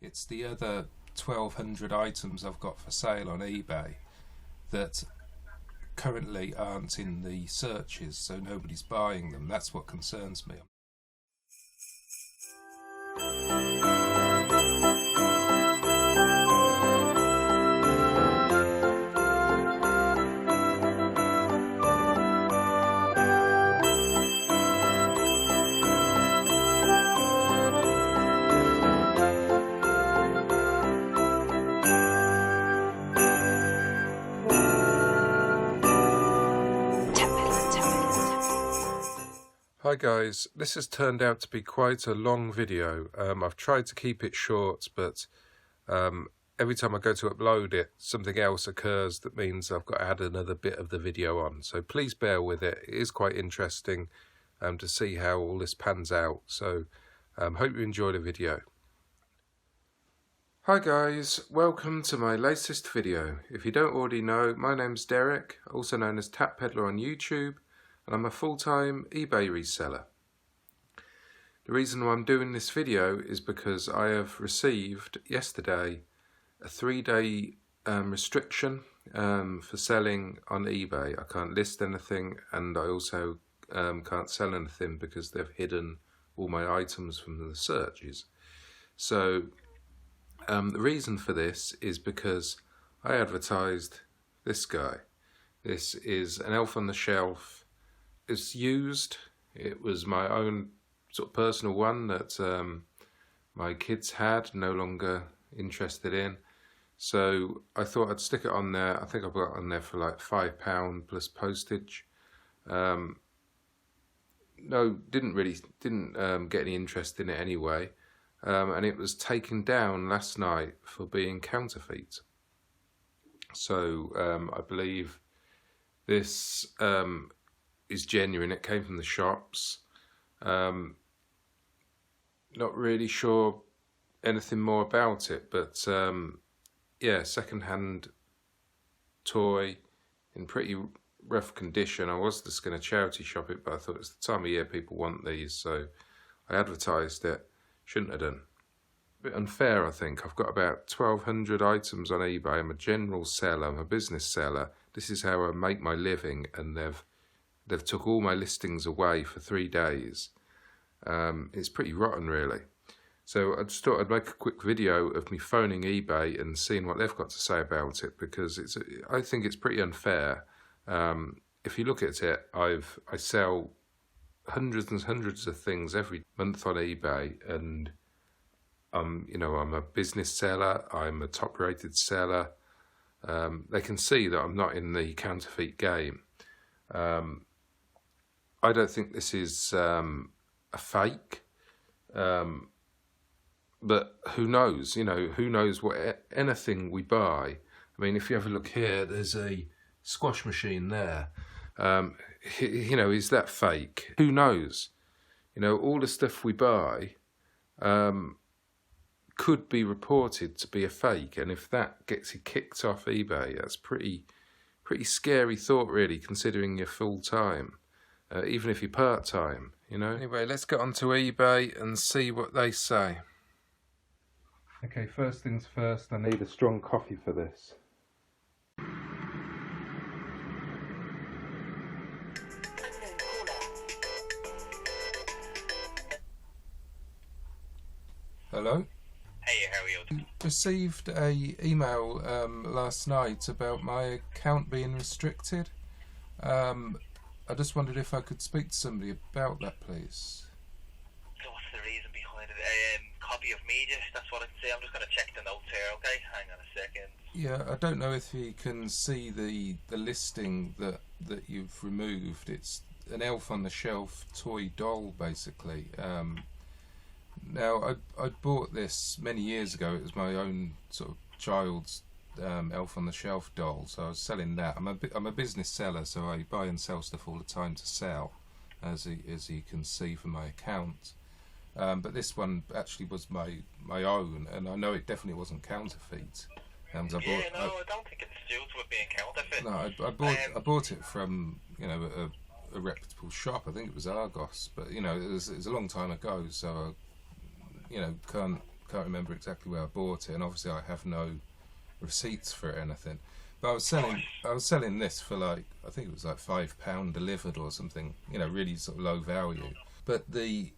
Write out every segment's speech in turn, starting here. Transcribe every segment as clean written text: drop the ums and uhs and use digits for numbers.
It's the other 1,200 items I've got for sale on eBay that currently aren't in the searches, so nobody's buying them. That's what concerns me. Hi guys, this has turned out to be quite a long video. I've tried to keep it short, but every time I go to upload it, something else occurs that means I've got to add another bit of the video on. So please bear with it. It is quite interesting to see how all this pans out. So hope you enjoy the video. Hi guys, welcome to my latest video. If you don't already know, my name's Derek, also known as Tap Peddler on YouTube, and I'm a full-time eBay reseller. The reason why I'm doing this video is because I have received yesterday a 3-day restriction for selling on eBay. I can't list anything, and I also can't sell anything because they've hidden all my items from the searches. So the reason for this is because I advertised this guy. This is an elf on the shelf. It's used. It was my own sort of personal one that my kids had, no longer interested in. So I thought I'd stick it on there. I think I've got it on there for like £5 plus postage. No, didn't get any interest in it anyway. And it was taken down last night for being counterfeit. So I believe this is genuine. It came from the shops. Not really sure anything more about it, but yeah, second-hand toy in pretty rough condition. I was just going to charity shop it, but I thought it's the time of year people want these, so I advertised it. Shouldn't have done. A bit unfair, I think. I've got about 1,200 items on eBay. I'm a general seller. I'm a business seller. This is how I make my living, and they've took all my listings away for 3 days. It's pretty rotten, really. So I just thought I'd make a quick video of me phoning eBay and seeing what they've got to say about it, because I think it's pretty unfair. If you look at it, I sell hundreds and hundreds of things every month on eBay, and I'm a business seller. I'm a top-rated seller. They can see that I'm not in the counterfeit game. I don't think this is a fake, but who knows? Who knows what anything we buy. I mean, if you have a look here, there's a squash machine there. Is that fake? Who knows? All the stuff we buy could be reported to be a fake, and if that gets you kicked off eBay, that's pretty scary thought, really, considering you're full-time. Even if you're part-time, Anyway, let's get onto eBay and see what they say. Okay, first things first, I need a strong coffee for this. Hello? Hey, how are you? Received a email last night about my account being restricted. I just wondered if I could speak to somebody about that, please. So what's the reason behind it? Copy of media, that's what I can say. I'm just going to check the notes here, okay? Hang on a second. Yeah, I don't know if you can see the listing that you've removed. It's an elf on the shelf toy doll, basically. Now, I bought this many years ago. It was my own sort of child's elf on the shelf doll, so I was selling that. I'm a business seller, so I buy and sell stuff all the time to sell, as you can see from my account. But this one actually was my own, and I know it definitely wasn't counterfeit. I don't think it's due to it being counterfeit. No, I bought it from a reputable shop. I think it was Argos, but it was a long time ago, so I can't can't remember exactly where I bought it, and obviously I have no receipts for it or anything. But I was selling this for like, I think it was like £5 delivered or something, you know, really sort of low value. But the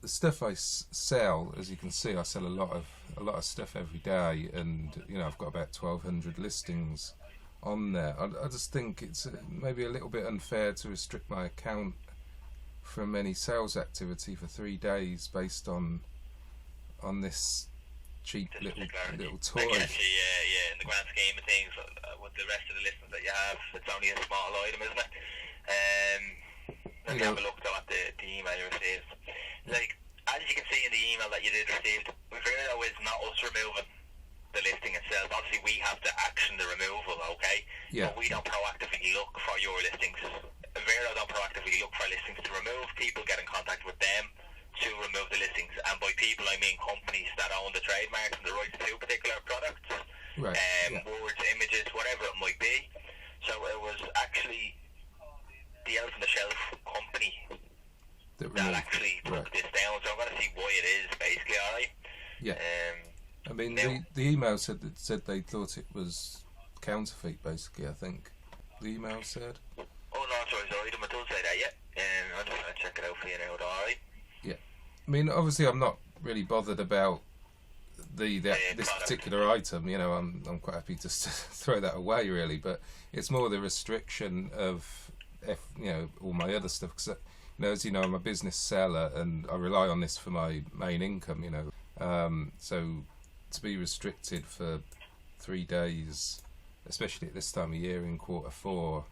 stuff I sell, as you can see, I sell a lot of stuff every day, and you know, I've got about 1,200 listings on there. I just think it's maybe a little bit unfair to restrict my account from any sales activity for 3 days based on this cheap little toy. I guess, yeah, in the grand scheme of things, with the rest of the listings that you have, it's only a small item, isn't it? Let's have a look though at the email you received. Like, as you can see in the email that you did receive, Vero is not us removing the listing itself. Obviously we have to action the removal, okay? Yeah. But we don't proactively look for your listings. Vero don't proactively look for listings to remove. People get in contact with them to remove the listings, and by people I mean companies that own the trademarks and the rights to particular products, right. Words, images, whatever it might be. So it was actually the Elf on the Shelf company that actually took this down. So I'm going to see why it is, basically, alright? Yeah. I mean, the email said they thought it was counterfeit, basically, I think. The email said. Oh no, sorry, it does say that, yeah. I'm just going to check it out for you now, alright? Yeah. I mean, obviously I'm not really bothered about this particular item, you know, I'm quite happy to throw that away, really, but it's more the restriction of, you know, all my other stuff, because, you know, as you know, I'm a business seller and I rely on this for my main income, you know, so to be restricted for 3 days, especially at this time of year in Q4,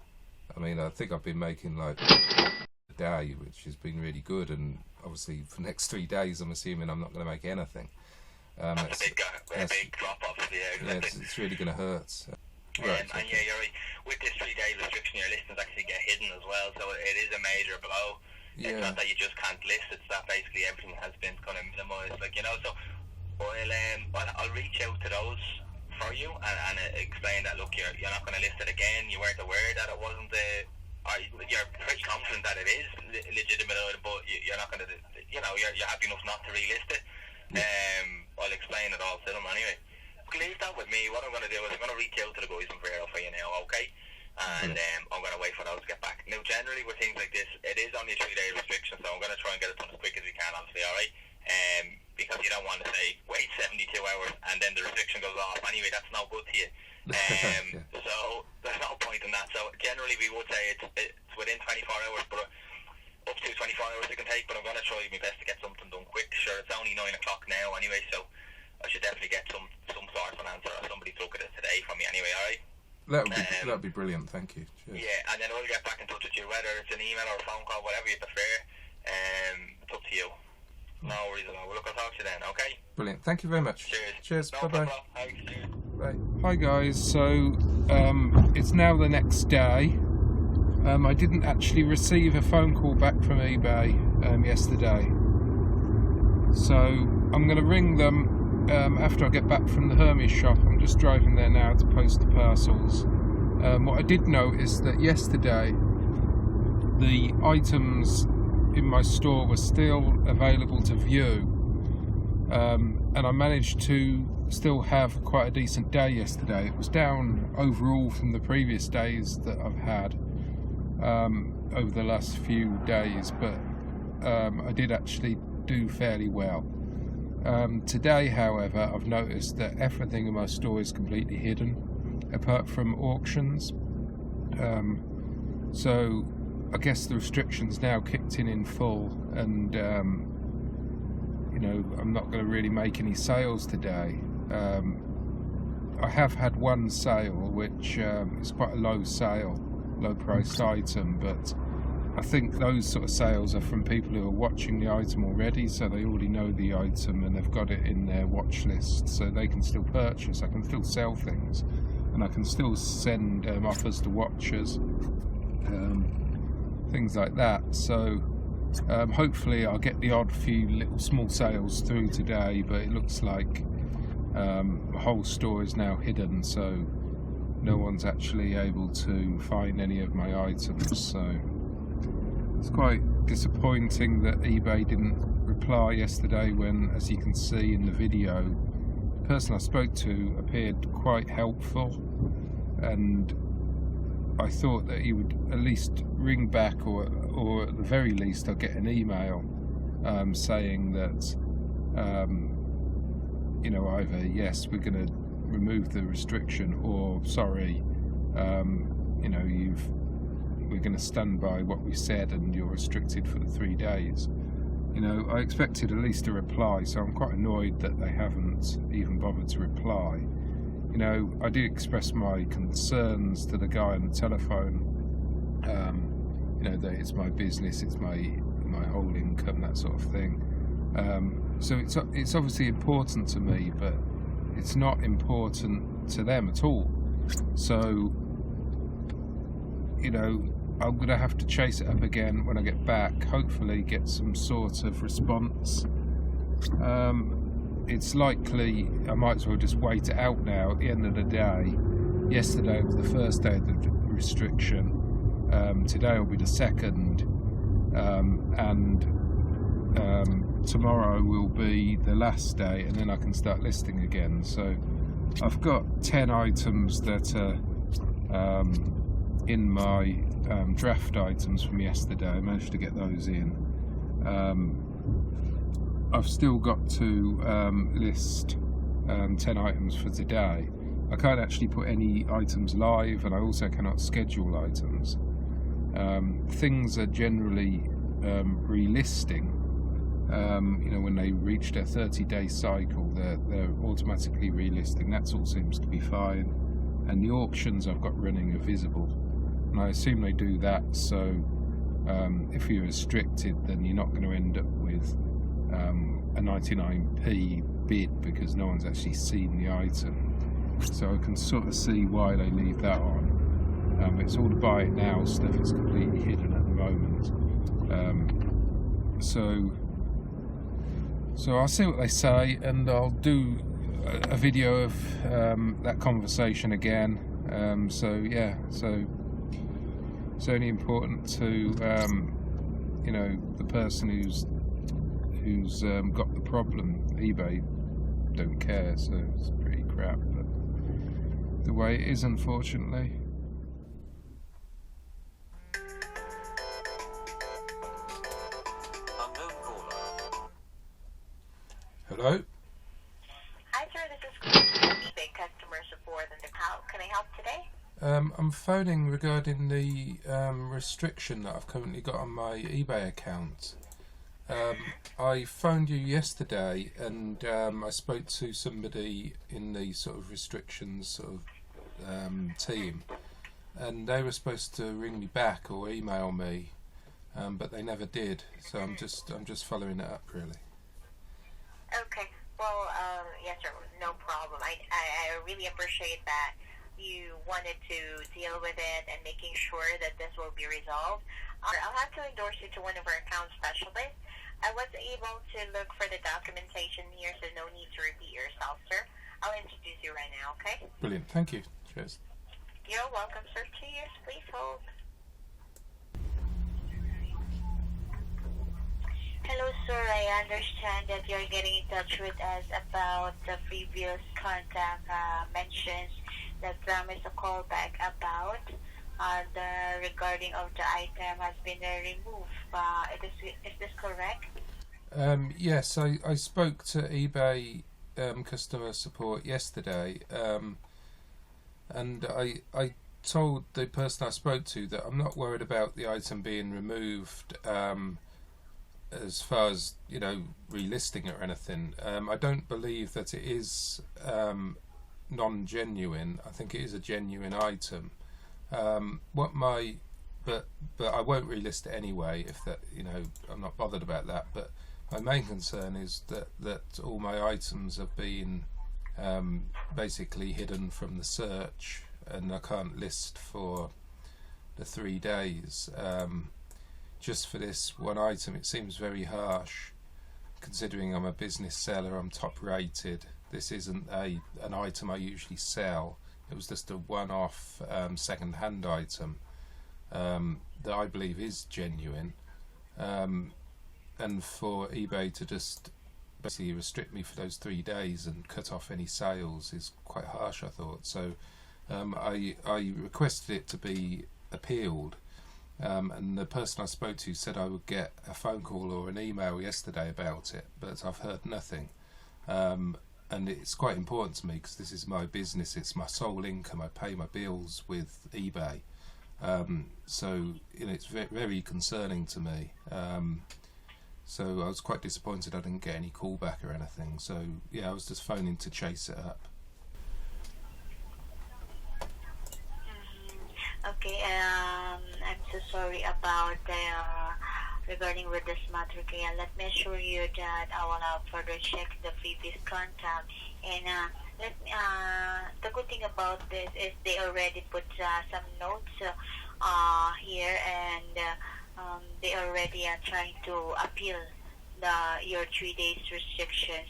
I mean, I think I've been making like a day, which has been really good, and obviously for the next 3 days I'm assuming I'm not going to make anything. That's a big drop off, yeah, exactly. It's really going to hurt. Right, and yeah, you're right. With this 3-day restriction, your listings actually get hidden as well, so it is a major blow. Yeah. It's not that you just can't list, it's that basically everything has been kind of minimised, like, you know. So I'll reach out to those for you and explain that, look, you're not going to list it again. You weren't aware that it wasn't you're pretty confident that it is legitimate, but you're not going to, you know, you're happy enough not to relist it. I'll explain it all to them anyway. Leave that with me. What I'm going to do is I'm going to reach out to the guys in Vero for you now, okay? And I'm going to wait for those to get back. Now, generally with things like this, it is only a 3-day restriction, so I'm going to try and get it done as quick as we can, obviously, alright? Because you don't want to say, wait 72 hours, and then the restriction goes off. Anyway, that's no good to you. So there's no point in that. So generally we would say it's within 24 hours, but up to 24 hours it can take, but I'm going to try my best to get something done quick. Sure, it's only 9 o'clock now anyway, so I should definitely get some sort of an answer, or somebody to look at it today for me anyway, alright? That'd be brilliant, thank you. Cheers. Yeah, and then I'll get back in touch with you, whether it's an email or a phone call, whatever you prefer. It's up to you. No worries at all. Well, look, I'll talk to you then, okay? Brilliant, thank you very much. Cheers, no bye-bye. Bye. Hi guys, so it's now the next day. I didn't actually receive a phone call back from eBay yesterday, so I'm going to ring them after I get back from the Hermes shop. I'm just driving there now to post the parcels. What I did notice that yesterday the items in my store were still available to view, and I managed to still have quite a decent day yesterday. It was down overall from the previous days that I've had over the last few days, but I did actually do fairly well. Today, however, I've noticed that everything in my store is completely hidden, apart from auctions. So I guess the restrictions now kicked in full, and you know, I'm not going to really make any sales today. I have had one sale, which is quite a low priced item, but I think those sort of sales are from people who are watching the item already, so they already know the item and they've got it in their watch list, so they can still purchase. I can still sell things, and I can still send offers to watchers, things like that. So hopefully I'll get the odd few little small sales through today, but it looks like the whole store is now hidden, so no one's actually able to find any of my items. So it's quite disappointing that eBay didn't reply yesterday when, as you can see in the video, the person I spoke to appeared quite helpful, and I thought that he would at least ring back, or at the very least I'll get an email saying that you know, either yes, we're going to remove the restriction, or sorry, you know, we're going to stand by what we said and you're restricted for the 3 days. You know, I expected at least a reply, so I'm quite annoyed that they haven't even bothered to reply. You know, I did express my concerns to the guy on the telephone, you know, that it's my business, it's my whole income, that sort of thing. So it's obviously important to me, but it's not important to them at all. So, you know, I'm going to have to chase it up again when I get back, hopefully get some sort of response. It's likely I might as well just wait it out now. At the end of the day, yesterday was the first day of the restriction, today will be the second, and tomorrow will be the last day, and then I can start listing again. So I've got 10 items that are in my draft items from yesterday. I managed to get those in. I've still got to list 10 items for today. I can't actually put any items live, and I also cannot schedule items. Things are generally relisting. You know, when they reach their 30-day cycle, they're automatically relisting. That all seems to be fine, and the auctions I've got running are visible, and I assume they do that so if you're restricted, then you're not going to end up with a 99p bid because no one's actually seen the item. So I can sort of see why they leave that on. It's all the buy it now stuff is completely hidden at the moment. So I'll see what they say, and I'll do a video of that conversation again. So yeah, so it's only important to you know, the person who's got the problem. eBay don't care, so it's pretty crap, but the way it is, unfortunately. Hello? Hi sir, this is eBay customer support, and how can I help today? I'm phoning regarding the restriction that I've currently got on my eBay account. I phoned you yesterday, and I spoke to somebody in the sort of restrictions sort of team, and they were supposed to ring me back or email me, but they never did. So I'm just following it up, really. Okay. Well, yes sir, no problem. I really appreciate that you wanted to deal with it and making sure that this will be resolved. I'll have to endorse you to one of our account specialists. I was able to look for the documentation here, so no need to repeat yourself, sir. I'll introduce you right now, okay? Brilliant. Thank you. Cheers. You're welcome, sir. Cheers. Please hold. Hello, sir. I understand that you're getting in touch with us about the previous contact mentions that promised a call back about the regarding of the item has been removed. Is this correct? Yes, I spoke to eBay customer support yesterday, and I told the person I spoke to that I'm not worried about the item being removed as far as, you know, relisting it or anything. I don't believe that it is non-genuine. I think it is a genuine item. But I won't relist it anyway, if that, you know, I'm not bothered about that. But my main concern is that all my items have been basically hidden from the search, and I can't list for the 3 days. Just for this one item, it seems very harsh, considering I'm a business seller, I'm top rated. This isn't an item I usually sell. It was just a one-off second-hand item that I believe is genuine. and for eBay to just basically restrict me for those 3 days and cut off any sales is quite harsh, I thought. So I requested it to be appealed, and the person I spoke to said I would get a phone call or an email yesterday about it, but I've heard nothing. And it's quite important to me because this is my business, it's my sole income, I pay my bills with eBay. So it's very, very concerning to me. So I was quite disappointed I didn't get any callback or anything. So yeah, I was just phoning to chase it up. Okay, I'm so sorry about regarding with this matter. Okay, let me assure you that I will further check the previous contact. And the good thing about this is they already put some notes here, and they already are trying to appeal your 3 days restrictions.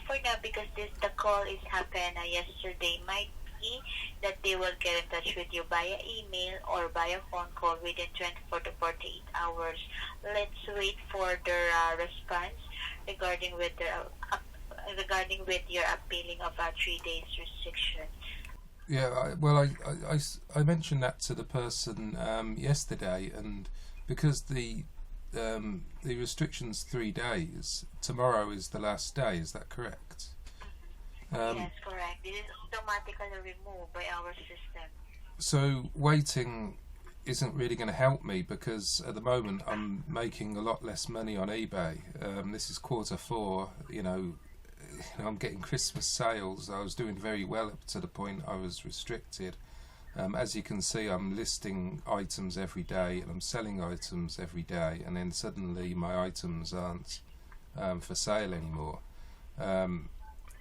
For now, because the call is happened yesterday, might be that they will get in touch with you via email or via phone call within 24 to 48 hours. Let's wait for their response regarding with your appealing of 3 days restriction. Yeah, I mentioned that to the person yesterday, and because the restriction's 3 days, tomorrow is the last day. Is that correct? Yes, correct. It is automatically removed by our system. So waiting isn't really going to help me because at the moment I'm making a lot less money on eBay. This is Q4. I'm getting Christmas sales. I was doing very well up to the point I was restricted. As you can see, I'm listing items every day and I'm selling items every day, and then suddenly my items aren't for sale anymore.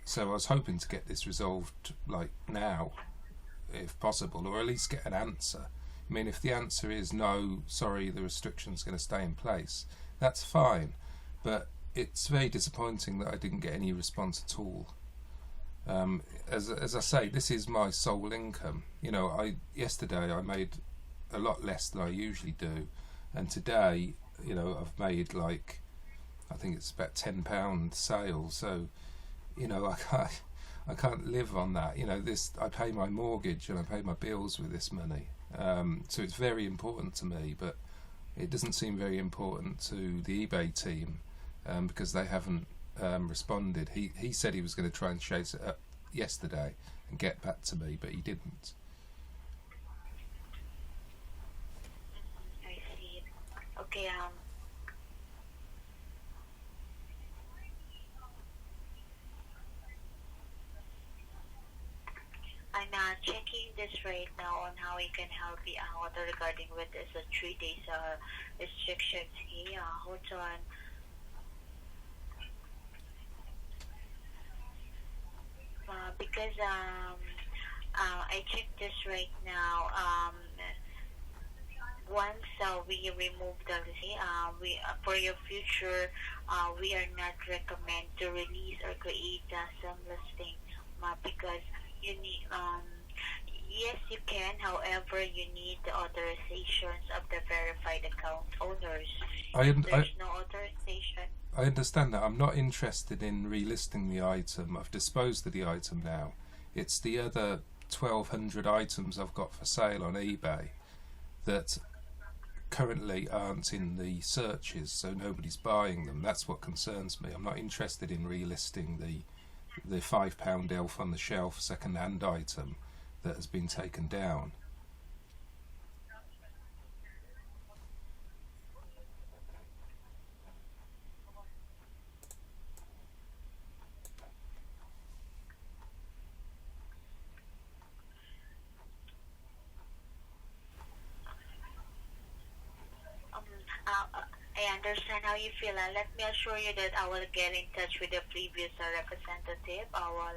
So I was hoping to get this resolved like now, if possible, or at least get an answer. I mean, if the answer is no, sorry, the restriction's going to stay in place, that's fine. But it's very disappointing that I didn't get any response at all. As I say, this is my sole income. Yesterday I made a lot less than I usually do, and today, I've made I think it's about £10 sales. So, I can't live on that. I pay my mortgage and I pay my bills with this money. So it's very important to me, but it doesn't seem very important to the eBay team because they haven't responded. He said he was going to try and chase it up yesterday and get back to me, but he didn't. I see. Okay, I'm checking this right now on how we can help you out regarding with this 3 days restrictions here. Hold on. Because I checked this right now. Once we remove the for your future, we are not recommend to release or create some listing because you need. Yes, you can. However, you need the authorizations of the verified account owners. There's no authorization. I understand that. I'm not interested in relisting the item. I've disposed of the item now. It's the other 1,200 items I've got for sale on eBay that currently aren't in the searches, so nobody's buying them. That's what concerns me. I'm not interested in relisting the £5 elf on the shelf second-hand item that has been taken down. I understand how you feel. Let me assure you that I will get in touch with the previous representative. I will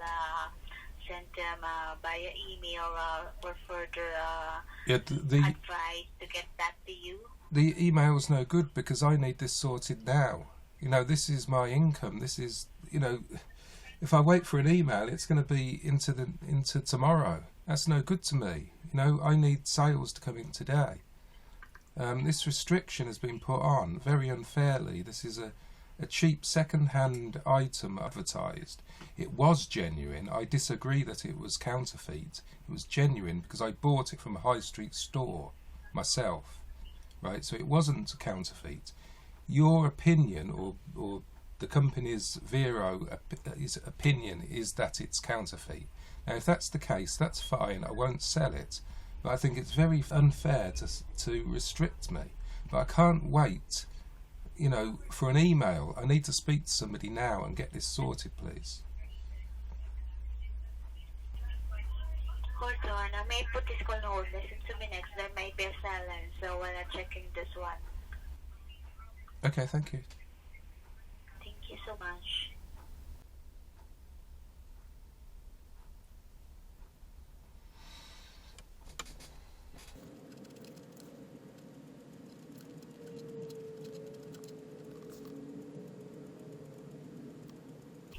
send them via email for further advice to get back to you. The email's no good because I need this sorted now. This is my income. This is, if I wait for an email, it's going to be into tomorrow. That's no good to me. I need sales to come in today. This restriction has been put on very unfairly. This is a cheap second-hand item advertised. It was genuine. I disagree that it was counterfeit. It was genuine because I bought it from a high street store myself, right? So it wasn't a counterfeit. Your opinion, or the company's Vero opinion, is that it's counterfeit. Now, if that's the case, that's fine. I won't sell it. But I think it's very unfair to restrict me. But I can't wait, for an email. I need to speak to somebody now and get this sorted, please. Hold on, I may put this call on hold. Listen to me next. There may be a silence, so while I'm checking this one. Okay, thank you. Thank you so much.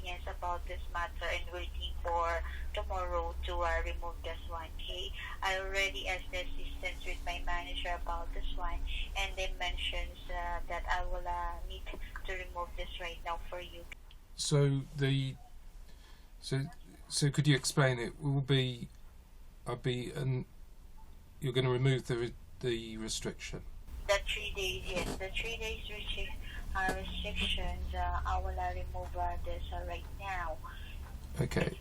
Yes, about this matter and waiting for tomorrow to remove this one. Okay, I already asked the assistance with my manager about this one, and they mentions that I will need to remove this right now for you. So so could you explain it? You're going to remove the restriction. The 3 days, yes, the 3 days restrictions. I will remove this right now. Okay.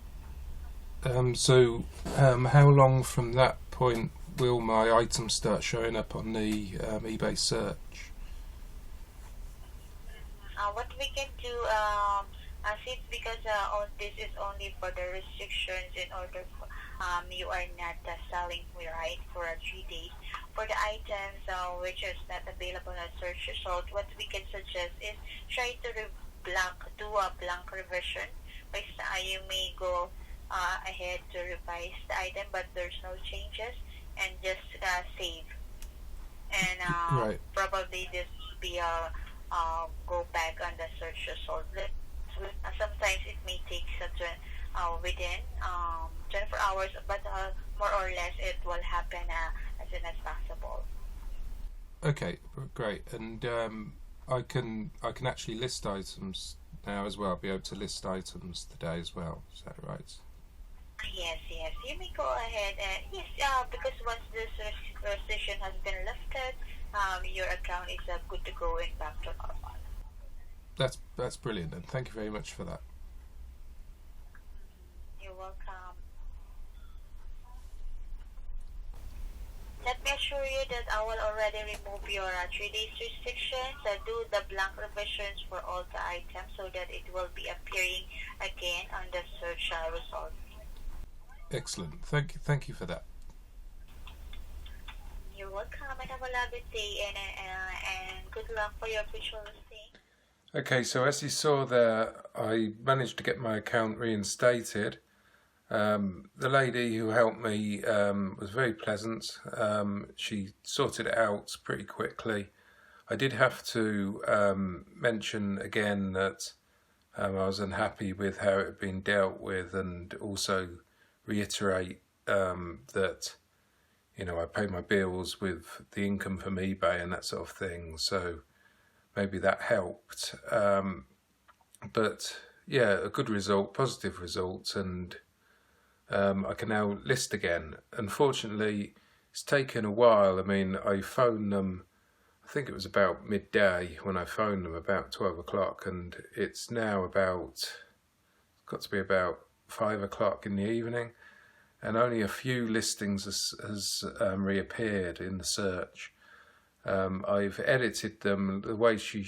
So how long from that point will my items start showing up on the eBay search? What we can do, since because this is only for the restrictions in order for, you are not selling, right, for 3 days. For the items which is not available in search result, what we can suggest is try to do a blank revision. You may go ahead to revise the item, but there's no changes, and just save. And Right. probably this will be go back on the search result. Sometimes it may take within 24 hours, but more or less it will happen as soon as possible. Okay, great. And I can actually list items now as well. I'll be able to list items today as well. Is that right? Yes. You may go ahead and yes, because once this restriction has been lifted, your account is good to go and back to normal. That's brilliant, and thank you very much for that. You're welcome. Let me assure you that I will already remove your 3 days restrictions. Do the blank revisions for all the items so that it will be appearing again on the search result. Excellent. Thank you for that. You're welcome, and have a lovely day, and good luck for your future listing. Okay, so as you saw there, I managed to get my account reinstated. The lady who helped me was very pleasant. She sorted it out pretty quickly. I did have to mention again that I was unhappy with how it had been dealt with, and also reiterate that I pay my bills with the income from eBay and that sort of thing, so maybe that helped. But yeah, a good result, positive result, and I can now list again. Unfortunately, it's taken a while. I mean, I phoned them, I think it was about midday when I phoned them, about 12 o'clock, and it's now got to be about 5 o'clock in the evening, and only a few listings has reappeared in the search. I've edited them the way she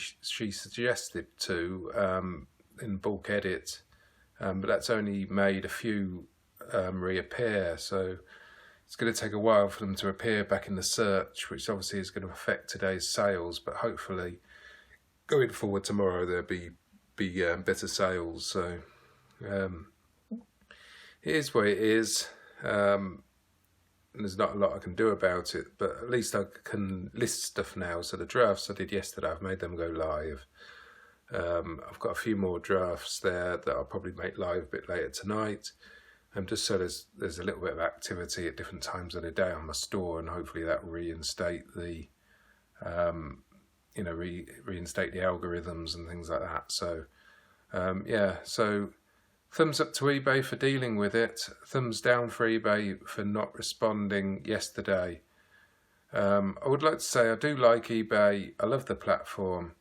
suggested to, in bulk edit, but that's only made a few reappear, so it's going to take a while for them to appear back in the search, which obviously is going to affect today's sales, but hopefully going forward tomorrow there'll be better sales. So it is what it is, and there's not a lot I can do about it, but at least I can list stuff now. So the drafts I did yesterday, I've made them go live. I've got a few more drafts there that I'll probably make live a bit later tonight, just so there's a little bit of activity at different times of the day on my store, and hopefully that will reinstate the you know, reinstate the algorithms and things like that. So yeah, so thumbs up to eBay for dealing with it. Thumbs down for eBay for not responding yesterday. I would like to say I do like eBay. I love the platform.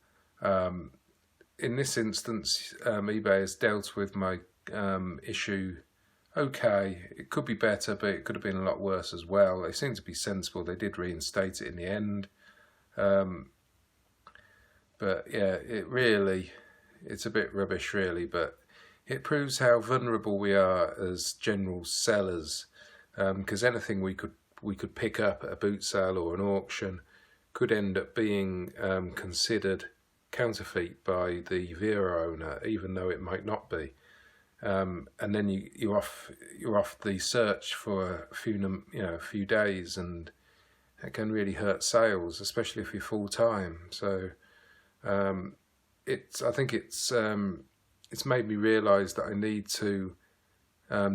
In this instance, eBay has dealt with my issue okay. It could be better, but it could have been a lot worse as well. They seem to be sensible. They did reinstate it in the end. But yeah, it's a bit rubbish really, but it proves how vulnerable we are as general sellers, because anything we could pick up at a boot sale or an auction could end up being considered counterfeit by the Vera owner, even though it might not be. And then you're off the search for a few days, and it can really hurt sales, especially if you're full time. So I think it's made me realise that I need to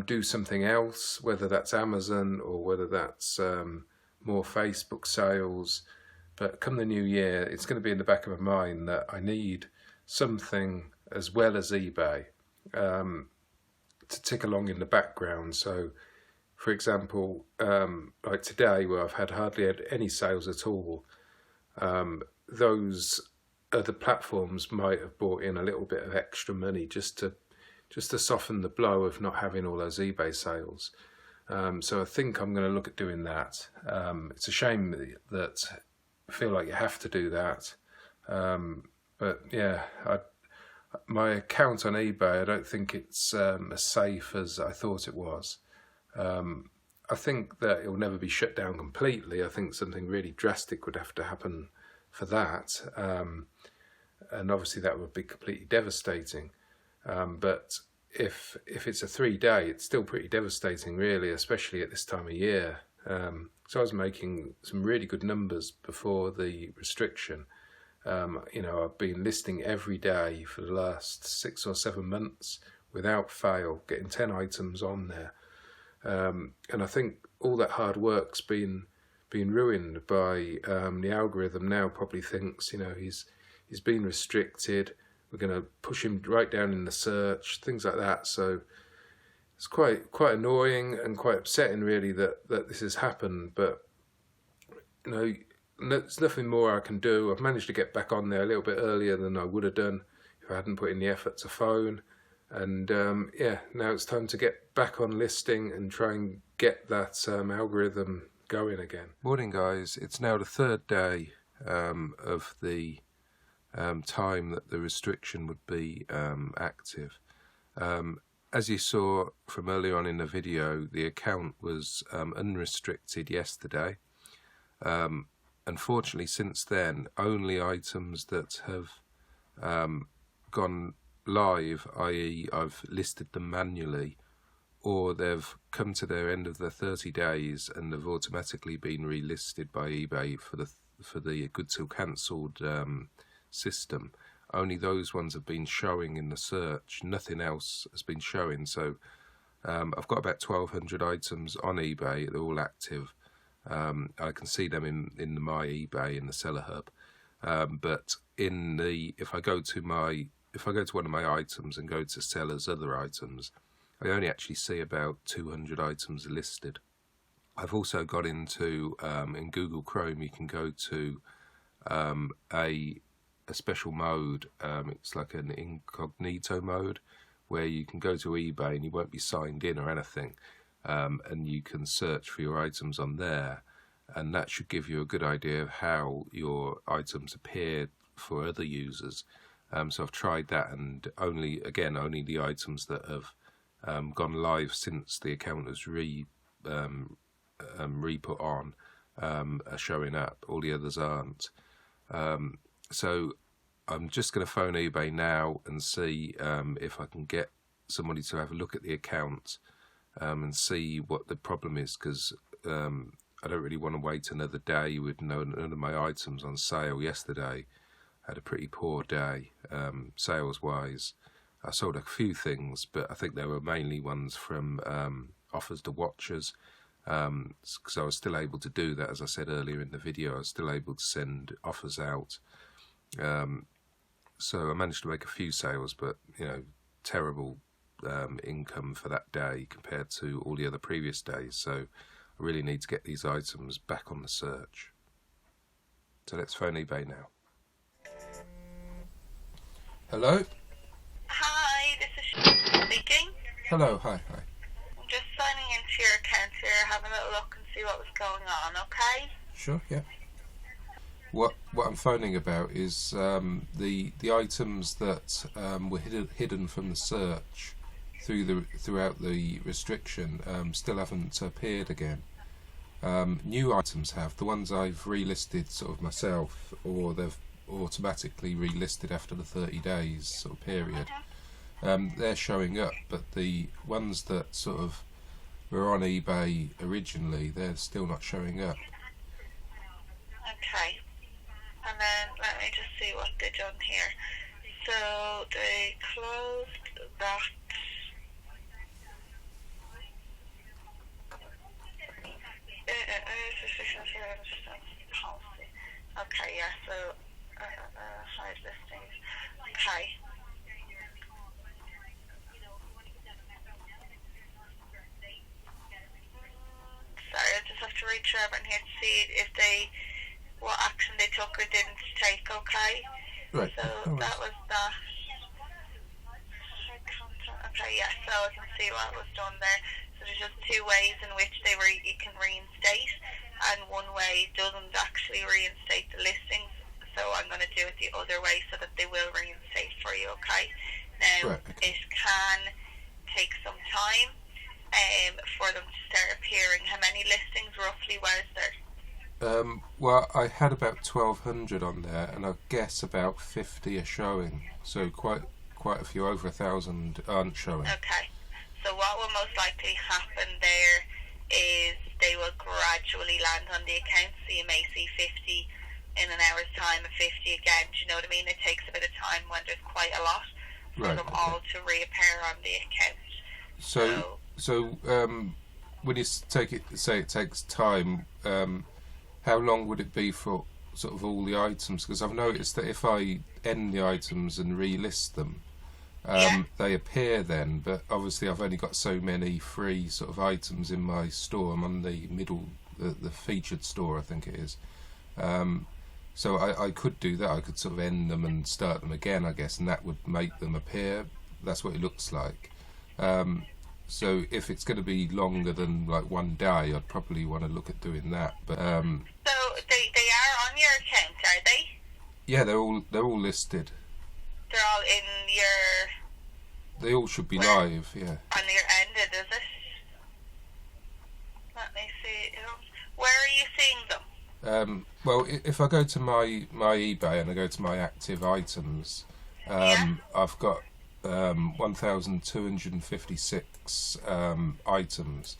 do something else, whether that's Amazon or whether that's more Facebook sales. But come the new year, it's going to be in the back of my mind that I need something as well as eBay to tick along in the background. So, for example, like today, where I've hardly had any sales at all, those other platforms might have brought in a little bit of extra money just to soften the blow of not having all those eBay sales. So I think I'm going to look at doing that. It's a shame that I feel like you have to do that. But yeah, my account on eBay, I don't think it's as safe as I thought it was. I think that it will never be shut down completely. I think something really drastic would have to happen for that. And obviously that would be completely devastating. But if it's a 3-day, it's still pretty devastating really, especially at this time of year. So I was making some really good numbers before the restriction. I've been listing every day for the last 6 or 7 months without fail, getting 10 items on there. And I think all that hard work's been ruined by the algorithm. Now probably thinks, he's been restricted. We're going to push him right down in the search, things like that. So it's quite annoying and quite upsetting really that this has happened. But there's nothing more I can do. I've managed to get back on there a little bit earlier than I would have done if I hadn't put in the effort to phone. And now it's time to get back on listing and try and get that algorithm going again. Morning guys, it's now the 3rd day of the time that the restriction would be active. As you saw from earlier on in the video, the account was unrestricted yesterday. Unfortunately, since then, only items that have gone live, i.e. I've listed them manually, or they've come to their end of their 30 days and have automatically been relisted by eBay for the good till cancelled system. Only those ones have been showing in the search. Nothing else has been showing. So I've got about 1,200 items on eBay. They're all active. I can see them in the My eBay in the Seller Hub. But if I go to one of my items and go to Seller's other items, I only actually see about 200 items listed. I've also got into in Google Chrome. You can go to a special mode. It's like an incognito mode where you can go to eBay and you won't be signed in or anything, and you can search for your items on there, and that should give you a good idea of how your items appear for other users. So I've tried that, and only the items that have gone live since the account was re-put on are showing up. All the others aren't. So I'm just going to phone eBay now and see if I can get somebody to have a look at the account and see what the problem is, because I don't really want to wait another day with none of my items on sale. Yesterday I had a pretty poor day sales wise. I sold a few things, but I think they were mainly ones from offers to watchers, because I was still able to do that. As I said earlier in the video, I was still able to send offers out. So I managed to make a few sales, but terrible income for that day compared to all the other previous days. So I really need to get these items back on the search. So let's phone eBay now. Hello? Hi, this is speaking. Hello, hi. I'm just signing into your account here, having a little look and see what was going on, okay? Sure, yeah. What I'm phoning about is the items that were hidden from the search throughout the restriction still haven't appeared again. New items have. The ones I've relisted sort of myself, or they've automatically relisted after the 30 days sort of period. They're showing up, but the ones that sort of were on eBay originally, they're still not showing up. Okay. And then let me just see what they've done here. So they closed that. Okay, yeah, so hide listings. Okay. Sorry, I just have to read through everything here to see if what action they took or didn't take, okay? Right. So that was that. Okay, yeah, so I can see what was done there. So there's just two ways in which you can reinstate, and one way doesn't actually reinstate the listings. So I'm going to do it the other way so that they will reinstate for you, okay? Now, Right, okay. It can take some time for them to start appearing. How many listings roughly was there? Well, I had about 1,200 on there, and I guess about 50 are showing. So quite a few, over 1,000 aren't showing. Okay. So what will most likely happen there is they will gradually land on the account. So you may see 50 in an hour's time and 50 again. Do you know what I mean? It takes a bit of time when there's quite a lot for Right, them okay. all to reappear on the account. So when you say it takes time, how long would it be for sort of all the items? Because I've noticed that if I end the items and relist them, they appear then, but obviously I've only got so many free sort of items in my store. I'm on the the featured store, I think it is. So I could do that. I could sort of end them and start them again, I guess, and that would make them appear. That's what it looks like. So if it's going to be longer than like one day, I'd probably want to look at doing that. But So they are on your account, are they? yeah, they're all listed. They're all in your... They all should be live. Yeah. On your ended, is it? Let me see. Where are you seeing them? Well, if I go to my eBay and I go to my active items, I've got 1,256 items,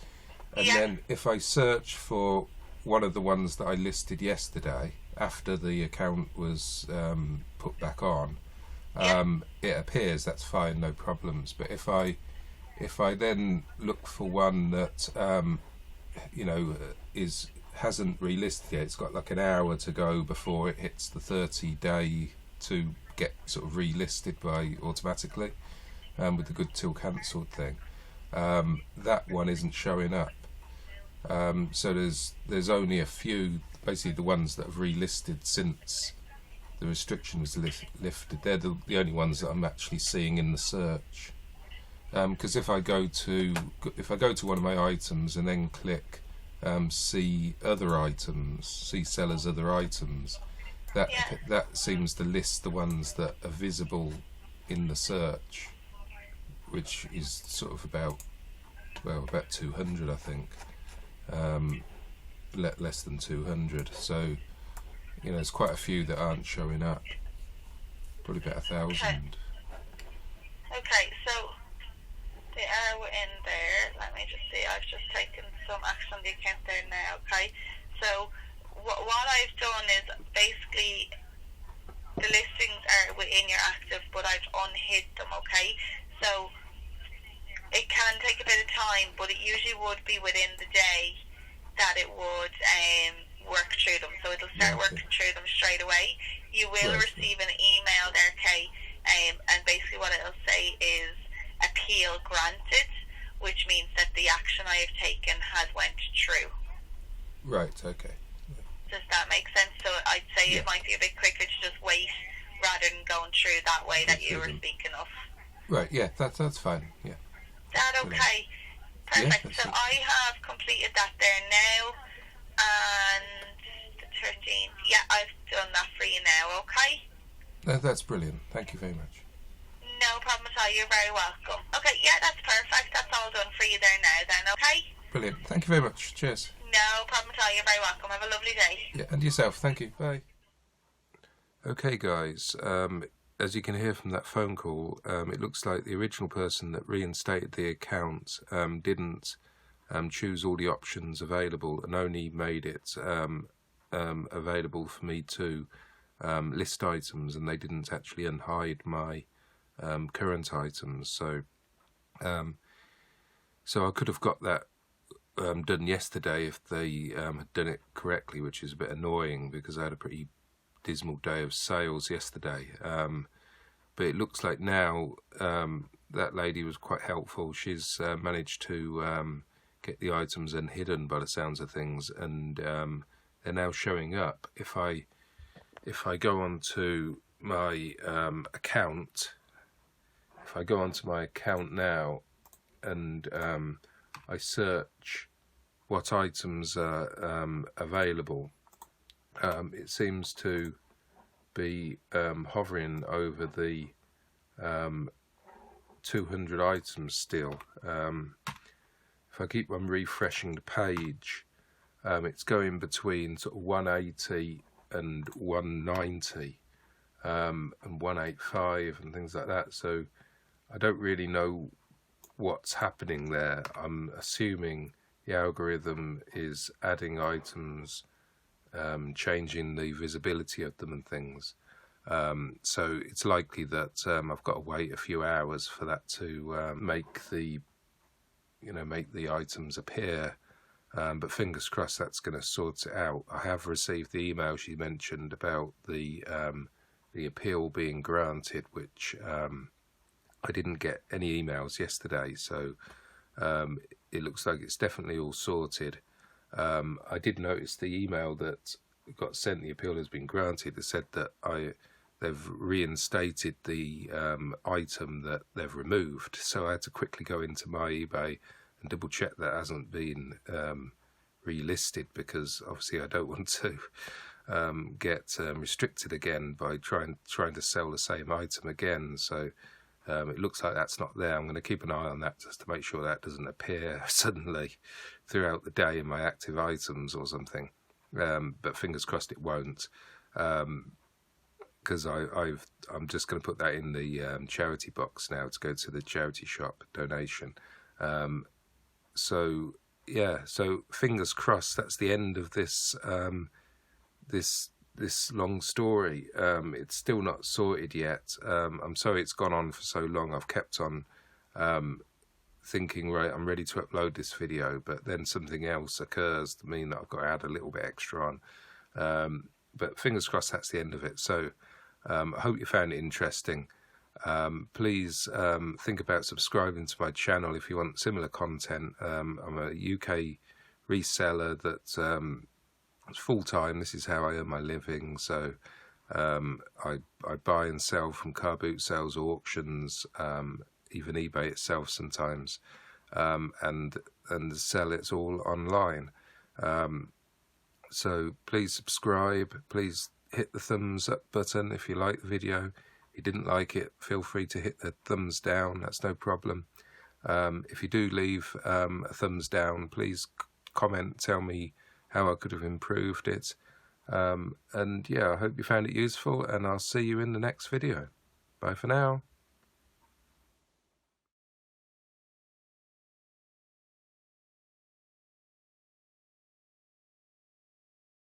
and then if I search for one of the ones that I listed yesterday after the account was put back on, it appears. That's fine, no problems. But if I then look for one that hasn't relisted yet, it's got like an hour to go before it hits the 30-day to get sort of relisted by automatically, with the good till cancelled thing. That one isn't showing up. So there's only a few, basically the ones that have relisted since the restriction was lifted. They're the only ones that I'm actually seeing in the search. Because if I go to one of my items and then click see other items, see sellers other items, that seems to list the ones that are visible in the search, which is sort of about 200, I think. Less than 200. So there's quite a few that aren't showing up. Probably about 1,000. Okay, so they are in there. Let me just see. I've just taken some action on the account there now. Okay, so what I've done is basically the listings are within your active, but I've unhid them. Okay, so it can take a bit of time, but it usually would be within the day that it would work through them. So it'll start working through them straight away. You will receive an email there, Kay, and basically what it'll say is appeal granted, which means that the action I have taken has went through. Right, okay. Does that make sense? So I'd say it might be a bit quicker to just wait rather than going through that way that you were speaking of. Right, yeah, that's fine, yeah. Is that okay? Perfect. Yeah, so I have completed that there now, and the 13th, yeah, I've done that for you now, okay? That's brilliant. Thank you very much. No problem at all. You're very welcome. Okay, yeah, that's perfect. That's all done for you there now then, okay? Brilliant. Thank you very much. Cheers. No problem at all. You're very welcome. Have a lovely day. Yeah, and yourself. Thank you. Bye. Okay, guys. As you can hear from that phone call, it looks like the original person that reinstated the account didn't choose all the options available and only made it available for me to list items, and they didn't actually unhide my current items. So I could have got that done yesterday if they had done it correctly, which is a bit annoying because I had a pretty dismal day of sales yesterday. But it looks like now that lady was quite helpful. She's managed to get the items unhidden by the sounds of things, and they're now showing up. If I go onto my account, now and I search what items are available, it seems to be hovering over the 200 items still. If I keep on refreshing the page, it's going between sort of 180 and 190 and 185 and things like that. So I don't really know what's happening there. I'm assuming the algorithm is adding items, changing the visibility of them and things. So it's likely that I've got to wait a few hours for that to make the items appear. But fingers crossed that's going to sort it out. I have received the email she mentioned about the appeal being granted, which I didn't get any emails yesterday, so it looks like it's definitely all sorted. I did notice the email that got sent, the appeal has been granted. It said that they've reinstated the item that they've removed, so I had to quickly go into my eBay and double check that hasn't been relisted, because obviously I don't want to get restricted again by trying to sell the same item again. So it looks like that's not there. I'm going to keep an eye on that just to make sure that doesn't appear suddenly throughout the day in my active items or something. But fingers crossed it won't, because I'm just going to put that in the charity box now to go to the charity shop donation. So yeah, so fingers crossed that's the end of this this long story. It's still not sorted yet. I'm sorry it's gone on for so long. I've kept on thinking, right, I'm ready to upload this video, but then something else occurs to mean that I've got to add a little bit extra on. But fingers crossed that's the end of it. So I hope you found it interesting. Please think about subscribing to my channel if you want similar content. I'm a UK reseller that's full-time. This is how I earn my living. So I buy and sell from car boot sales, auctions, even eBay itself sometimes, and sell it all online. So please subscribe. Please hit the thumbs up button if you like the video. If you didn't like it, feel free to hit the thumbs down. That's no problem. If you do leave a thumbs down, please comment, tell me how I could have improved it. And yeah, I hope you found it useful, and I'll see you in the next video. Bye for now.